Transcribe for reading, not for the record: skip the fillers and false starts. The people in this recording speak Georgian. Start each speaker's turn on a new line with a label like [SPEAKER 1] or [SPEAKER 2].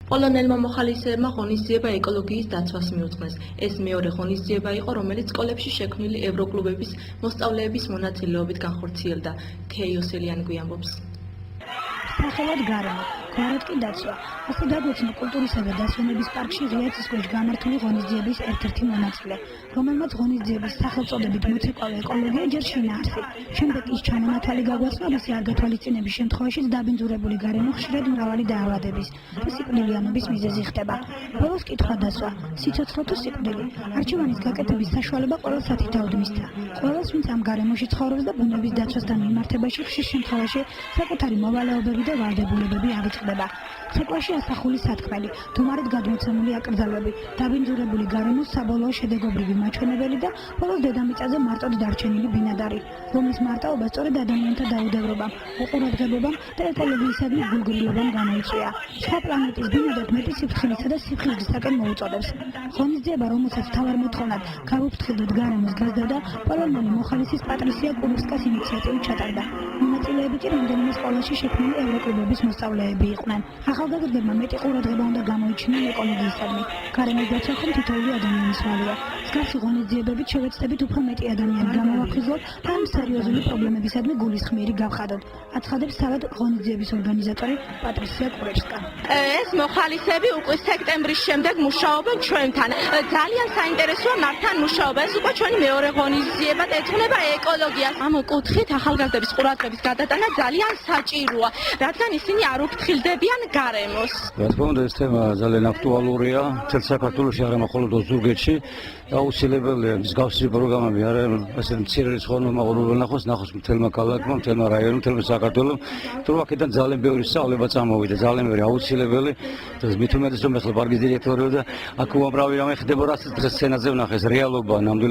[SPEAKER 1] პოლონელმა მოხალისეებმა ღონისძიება ეკოლოგიის დაცვას მიუძღვნეს. ეს მეორე ღონისძიება იყო, რომელიც სკოლებში შექმნილი ევროკლუბების მოსწავლეების მონაწილეობით განხორციელდა. თეო სელიანი გვიამბობს.
[SPEAKER 2] სახელად გარემო, ქოროტკი დაცვა. ასე დაგვეცნო კულტურისა და დასვენების პარკში ღიაცის ქვეშ გამართული ღონისძიების ერთ-ერთი მონაწილე, რომელმაც ღონისძიების სახელწოდებით მოცეკვავე ეკოლოგია ჯერ შინაარსი. შემდეგ ის ჩამონათვალი გაგვაცნო, რისი არ გათვალისწინების შემთხვევაშიც დაბინძურებული გარემო ხშირად მრავალი დაავადების და სიკვდილიანობის მიზეზი ხდება. ბოლოს კითხვა დასვა, სიცოცხლე თუ სიკვდილი. არჩევანის გაკეთების საშუალება ყოველ სათითაოდ მისცა. ყველას, ვინც ამ გარემოში ცხოვრობს და ბუნების დაცვასთან მიმართებაში ხშირ შემთხვევაში საკუთარი მოვალეობები და ვალდებულებები აღიწყდება. ცეკვაში ასახული სათქმელი, თუმარად გადმოცემული აკრძალვები, დაბინძურებული გარემოს საბოლოო შედეგობრივი მაჩვენებელი და ბოლოს დედამიწაზე მარტოდ დარჩენილი ბინადარი, რომლის მარტაობა სწორედ ადამიანთა დაუდევრობამ, უყურადღებობამ და ეკოლოგიისადმი გულგრილობამ გამოიწვია. სხვა პლანეტის ბინადარს მეტი სიფრთხილისა და სიფხიზლისაკენ მოუწოდებს. ღონისძიება, რომელსაც მთავარ მოთხოვნად გაუფრთხილდეთ გარემოს გაზრდა და პოლონელი მოხალისის პატრისია კუროვსკას ინიციატივით ჩატარდა. მონაწილეები კი რამდენიმე სკოლაში შექმნილი ევროკლუბების მოსწავლეები იყვნენ. ახალგაზრდებმა მეტი ყურადღება უნდა გამოიჩინონ ეკოლოგიისადმი. გარემოს დაცვა ხომ თითოეული ადამიანის ვალია. მსგავსი ღონისძიებებით შევეცდებით უფრო მეტი ადამიანი გამოვაფხიზლოთ და ამ სერიოზული პრობლემებისადმი გულისხმიერი გავხადოთ. აცხადებს თავად ღონისძიების ორგანიზატორი პატრისია კუროვსკა.
[SPEAKER 3] ეს მოხალისეები უკვე სექტემბრის შემდეგ მუშაობენ ჩვენთან. ძალიან საინტერესოა მართთან მუშაობა. ეს უკვე ჩვენი მეორე ღონისძიება და ეძღვნება ეკოლოგიას. ამ კუთხით ახალგაზრდების ყურადღების გადატანა ძალიან საჭიროა, რადგან ისინი არ უფრთხილდებიან გარემოს.
[SPEAKER 4] რა თქმა უნდა, ეს თემა ძალიან აქტუალურია მთელ საქართველოში, არა მხოლოდ ოზურგეთში. აუცილებელია მსგავსი პროგრამები არა ასე მცირე რიცხვოვანმა ნახოს მთელმა ქალაქმა, მთელმა რაიონმა, მთელმა საქართველომ, თუ აქედან ძალიან ბევრი სწავლება წამოვიდა, ძალიან ბევრი აუცილებელი. მით უმეტეს რომ ახლა პარკის დირექტორია და აქ უამრავი რამე ხდება, რასაც სცენაზე ვნახეს რეალობა ნამდვილად